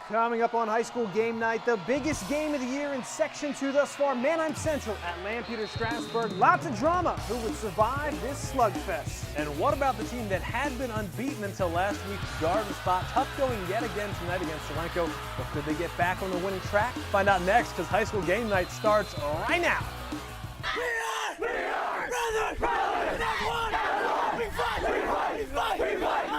Coming up on high school game night, the biggest game of the year in Section 2 thus far, Mannheim Central at Lancaster-Strasburg. Lots of drama. Who would survive this slugfest? And what about the team that had been unbeaten until last week's Garden Spot? Tough going yet again tonight against Solenko, but could they get back on the winning track? Find out next, because high school game night starts right now. We are brothers, that's one. We fight.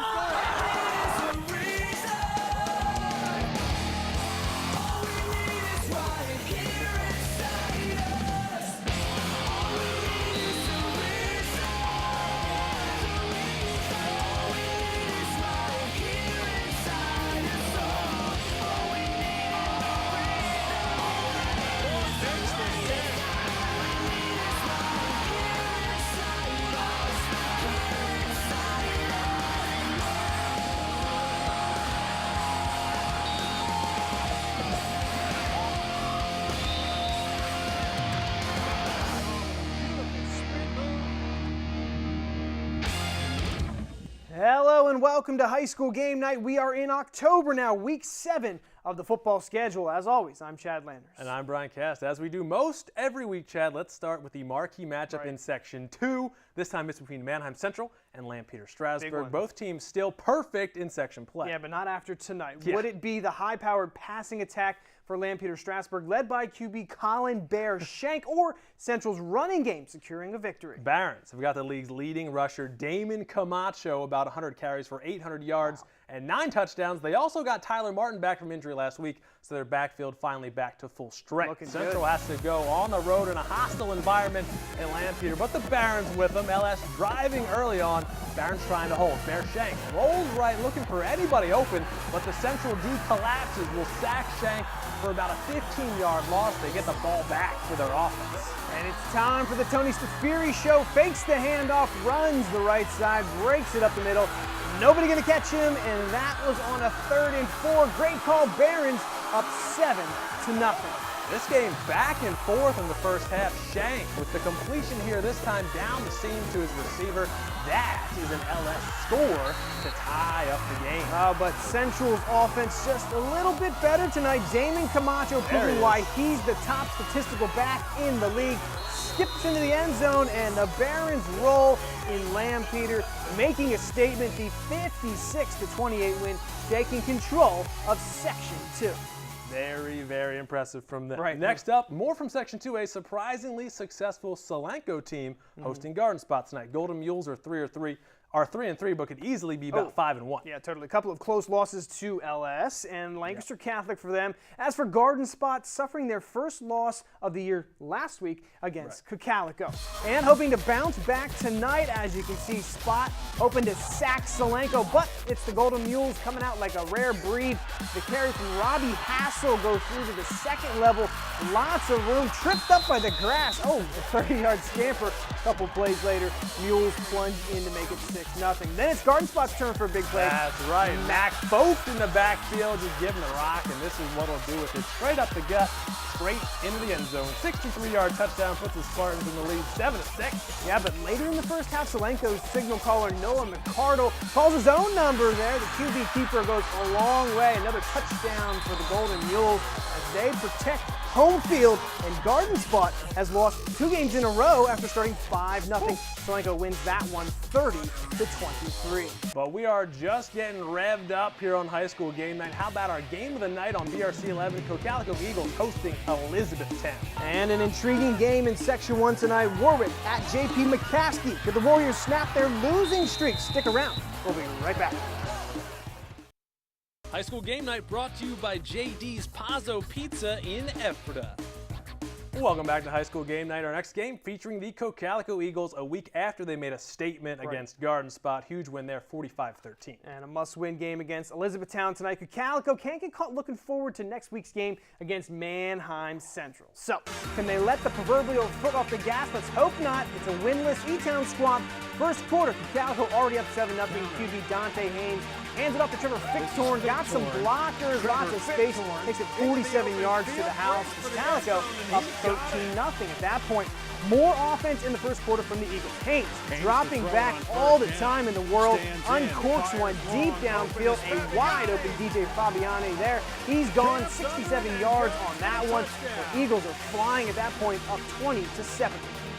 Hello and welcome to high school game night. We are in October now, week 7 of the football schedule. As always, I'm Chad Landers. And I'm Bryan Kast. As we do most every week, Chad, let's start with the marquee matchup in Section 2. This time it's between Mannheim Central and Lancaster-Strasburg. Both teams still perfect in section play. Yeah, but not after tonight. Yeah. Would it be the high-powered passing attack for Lancaster-Strasburg, led by QB Colin Bear Shank, or Central's running game securing a victory? Barons have got the league's leading rusher, Damon Camacho, about 100 carries for 800 yards and 9 touchdowns. They also got Tyler Martin back from injury last week, so their backfield finally back to full strength. Looking Central good. has to go on the road in a hostile environment in Lancaster, but the Barons with them. LS driving early on. Barons trying to hold. Bear Shank rolls right, looking for anybody open, but the Central D collapses, will sack Shank for about a 15-yard loss. They get the ball back for their offense. And it's time for the Tony Stafiri show. Fakes the handoff, runs the right side, breaks it up the middle. Nobody going to catch him, and that was on a 3rd and 4. Great call, Barons up 7-0. This game back and forth in the first half. Shank with the completion here, this time down the seam to his receiver. That is an LS score to tie up the game. But Central's offense just a little bit better tonight. Damon Camacho proving why he's the top statistical back in the league. Skips into the end zone, and the Barons roll in Lampeter, making a statement. The 56-28 win, taking control of Section 2. Very, very impressive from them. Right. Next up, more from Section 2, a surprisingly successful Solenko team hosting Garden Spot tonight. Golden Mules are 3-3, but could easily be about 5-1. Yeah, totally. A couple of close losses to LS and Lancaster Catholic for them. As for Garden Spot, suffering their first loss of the year last week against Cocalico. And hoping to bounce back tonight. As you can see, Spot hoping to sack Solenko, but it's the Golden Mules coming out like a rare breed. The carry from Robbie Hassel goes through to the second level. Lots of room, tripped up by the grass. Oh, a 30-yard scamper. A couple plays later, Mules plunge in to make it 6-0. Then it's Garden Spot's turn for a big play. That's right. Max both in the backfield, just giving the rock, and this is what he'll do with it. Straight up the gut, straight into the end zone. 63-yard touchdown puts the Spartans in the lead, 7-6. Yeah, but later in the first half, Solenko's signal caller, Noah McCardle, calls his own number there. The QB keeper goes a long way. Another touchdown for the Golden Mules as they protect home field, and Garden Spot has lost 2 games in a row after starting 5-0. Solenko wins that one 30-23. But we are just getting revved up here on high school game night. How about our game of the night on BRC 11? Cocalico Eagles hosting Elizabethtown. And an intriguing game in Section 1 tonight. Warwick at JP McCaskey. Could the Warriors snap their losing streak? Stick around. We'll be right back. High school game night brought to you by JD's Pazzo Pizza in Ephrata. Welcome back to High School Game Night. Our next game featuring the Cocalico Eagles a week after they made a statement against Garden Spot. Huge win there, 45-13. And a must-win game against Elizabethtown tonight. Cocalico can't get caught looking forward to next week's game against Mannheim Central. So, can they let the proverbial foot off the gas? Let's hope not. It's a winless E-Town squad. First quarter, Cocalico already up 7-0. QB Dante Haynes hands it off to Trevor Fixhorn. Got some blockers, lots of space. Takes it 47 yards to the house. Cocalico up 13-0 at that point. More offense in the first quarter from the Eagles. Haynes dropping back all the time in the world, uncorks one deep downfield, a wide open DJ Fabiani there. He's gone 67 yards on that one. The Eagles are flying at that point, up 20-7.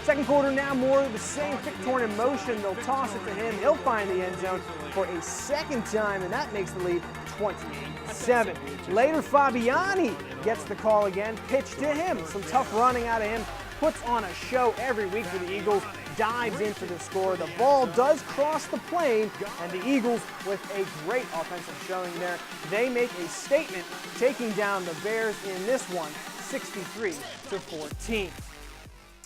Second quarter now, more of the same. Thorne in motion. They'll toss it to him. He'll find the end zone for a second time, and that makes the lead 28-7. Later, Fabiani gets the call again. Pitch to him. Some tough running out of him. Puts on a show every week for the Eagles. Dives in for the score. The ball does cross the plane, and the Eagles, with a great offensive showing there, they make a statement, taking down the Bears in this one, 63-14.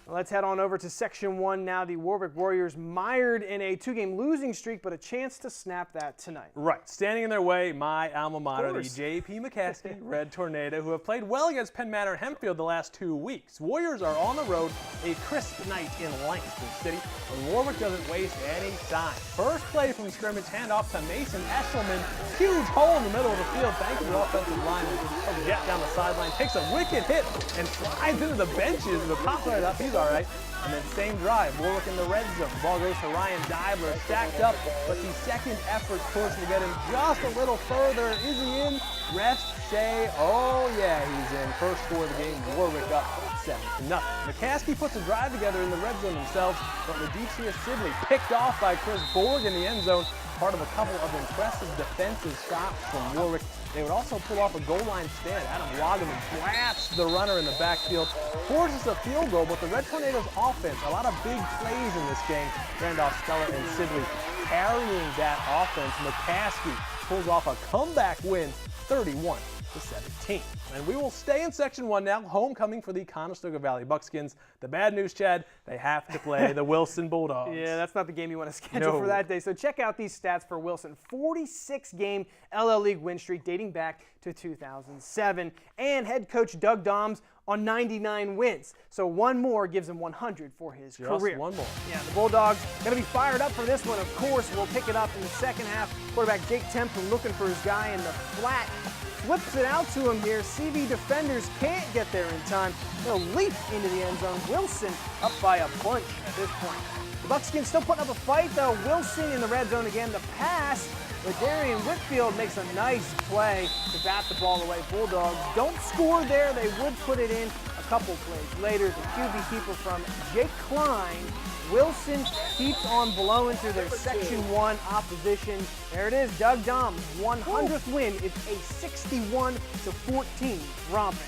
Let's head on over to Section 1 now. The Warwick Warriors mired in a 2-game losing streak, but a chance to snap that tonight. Right. Standing in their way, my alma mater, the J.P. McCaskey Red Tornado, who have played well against Penn Manor and Hempfield the last 2 weeks. Warriors are on the road, a crisp night in Lancaster City, and Warwick doesn't waste any time. First play from scrimmage, handoff to Mason Eshelman. Huge hole in the middle of the field. Thank you to offensive lineman. He'll jet down the sideline, takes a wicked hit, and slides into the benches, but pops right up. He's all right. And then same drive, Warwick in the red zone. Ball goes to Ryan Dibler, stacked up, but the second effort push will get him just a little further. Is he in? Refs say, oh yeah, he's in. First score of the game, Warwick up 7-0. McCaskey puts a drive together in the red zone themselves, but Ladisha Sidley picked off by Chris Borg in the end zone. Part of a couple of impressive defensive stops from Warwick. They would also pull off a goal line stand. Adam Wagaman blasts the runner in the backfield, forces a field goal, but the Red Tornadoes offense, a lot of big plays in this game. Randolph Skeller and Sidley carrying that offense. McCaskey pulls off a comeback win, 31-17. And we will stay in Section 1 now, homecoming for the Conestoga Valley Buckskins. The bad news, Chad, they have to play the Wilson Bulldogs. Yeah, that's not the game you want to schedule for that day. So check out these stats for Wilson. 46-game LL League win streak dating back to 2007. And head coach Doug Doms on 99 wins. So one more gives him 100 for his career. One more. Yeah, the Bulldogs going to be fired up for this one, of course. We'll pick it up in the second half. Quarterback Jake Tempton looking for his guy in the flat. Flips it out to him here. CV defenders can't get there in time. They'll leap into the end zone. Wilson up by a bunch at this point. The Buckskins still putting up a fight, though. Wilson in the red zone again. The pass. Ladarian Whitfield makes a nice play to bat the ball away. Bulldogs don't score there. They would put it in a couple plays later. The QB keeper from Jake Klein. Wilson keeps on blowing through their Section 1 opposition. There it is, Doug Dom's 100th win is a 61-14 romping.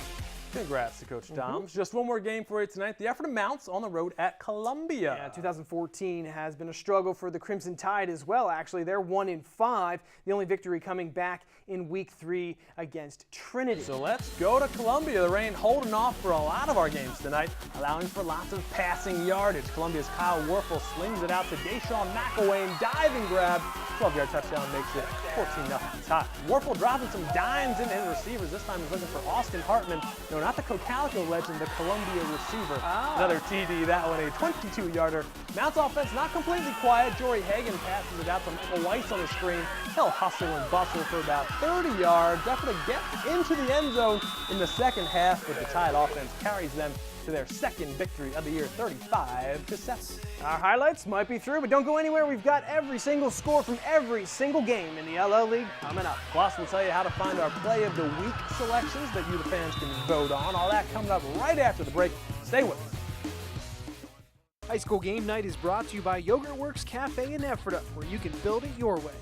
Congrats to Coach Doms. Just one more game for you tonight. The effort amounts on the road at Columbia. Yeah, 2014 has been a struggle for the Crimson Tide as well, actually. They're 1-5, the only victory coming back in Week 3 against Trinity. So let's go to Columbia. The rain holding off for a lot of our games tonight, allowing for lots of passing yardage. Columbia's Kyle Werfel slings it out to Deshaun McElwain, diving grab. 12-yard touchdown makes it 14-0 tie. Werfel dropping some dimes into his receivers. This time he's looking for Austin Hartman. No, not the Cocalico legend, the Columbia receiver. Another TD, that one a 22-yarder. Mounts offense not completely quiet. Jory Hagan passes it out to Michael Weiss on the screen. He'll hustle and bustle for about 30 yards. Definitely gets into the end zone in the second half, but the Tide offense carries them to their second victory of the year, 35-7. Our highlights might be through, but don't go anywhere. We've got every single score from every single game in the LL League coming up. Plus, we'll tell you how to find our Play of the Week selections that you, the fans, can vote on. All that coming up right after the break. Stay with us. High School Game Night is brought to you by Yogurt Works Cafe in Ephrata, where you can build it your way.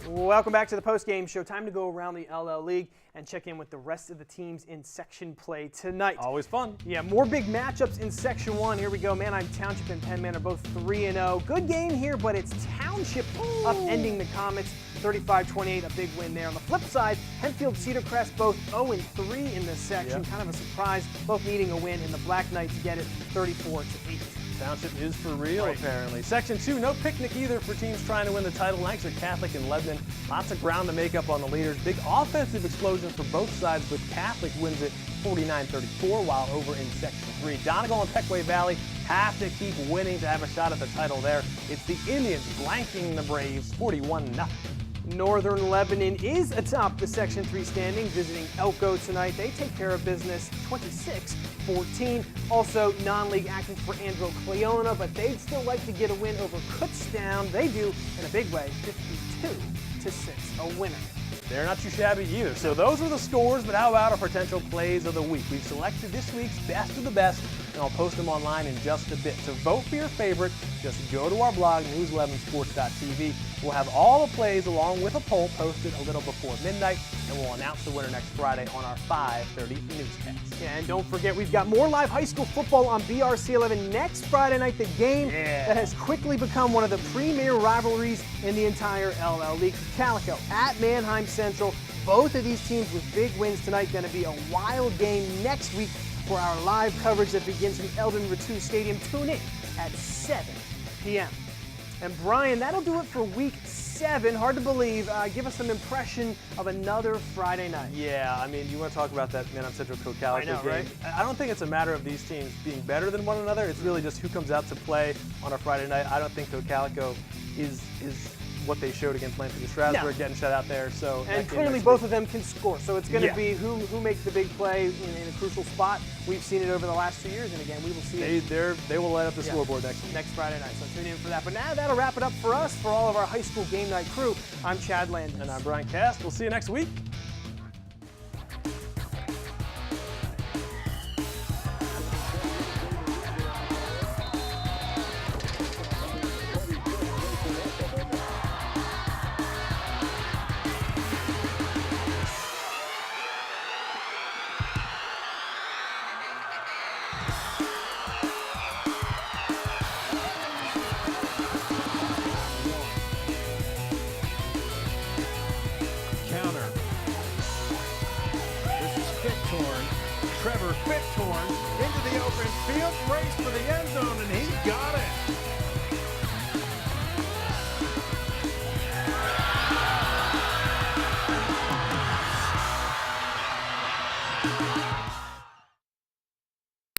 Welcome back to the post-game show. Time to go around the LL League and check in with the rest of the teams in section play tonight. Always fun. Yeah, more big matchups in Section 1. Here we go. Manheim Township and Penn Manor both 3-0. Good game here, but it's Township upending the Comets. 35-28, a big win there. On the flip side, Hempfield Cedar Crest both 0-3 in this section. Kind of a surprise, both needing a win, and the Black Knights get it 34-8. Township is for real, apparently. Section 2, no picnic either for teams trying to win the title. Lancaster Catholic and Lebanon. Lots of ground to make up on the leaders. Big offensive explosions for both sides, but Catholic wins it 49-34, while over in Section 3, Donegal and Peckway Valley have to keep winning to have a shot at the title there. It's the Indians blanking the Braves 41-0. Northern Lebanon is atop the Section 3 standing, visiting Elko tonight. They take care of business 26-14. Also, non-league action for Andrew Cleona, but they'd still like to get a win over Kutztown. They do in a big way, 52-6, a winner. They're not too shabby either. So those were the scores, but how about our potential plays of the week? We've selected this week's best of the best, and I'll post them online in just a bit. To vote for your favorite, just go to our blog, news11sports.tv. We'll have all the plays along with a poll posted a little before midnight, and we'll announce the winner next Friday on our 5:30 newscast. Yeah, and don't forget, we've got more live high school football on BRC11 next Friday night, the game that has quickly become one of the premier rivalries in the entire LL League. Calico at Manheim Central. Both of these teams with big wins tonight. Going to be a wild game next week for our live coverage that begins from Eldon Ratu Stadium. Tune in at 7 p.m. And Brian, that'll do it for week 7. Hard to believe. Give us some impression of another Friday night. Yeah, I mean, you want to talk about that Manheim Central Calico I know, game. right? I don't think it's a matter of these teams being better than one another. It's really just who comes out to play on a Friday night. I don't think Calico is what they showed against Lancaster-Strasburg, getting shut out there. So and clearly both of them can score. So it's going to be who makes the big play in a crucial spot. We've seen it over the last 2 years, and again, we will see it. They will light up the scoreboard next Friday night. So tune in for that. But now that'll wrap it up for us, for all of our high school game night crew. I'm Chad Landis. And I'm Bryan Kast. We'll see you next week. Trevor Fittorn into the open field, race for the end zone, and he got it.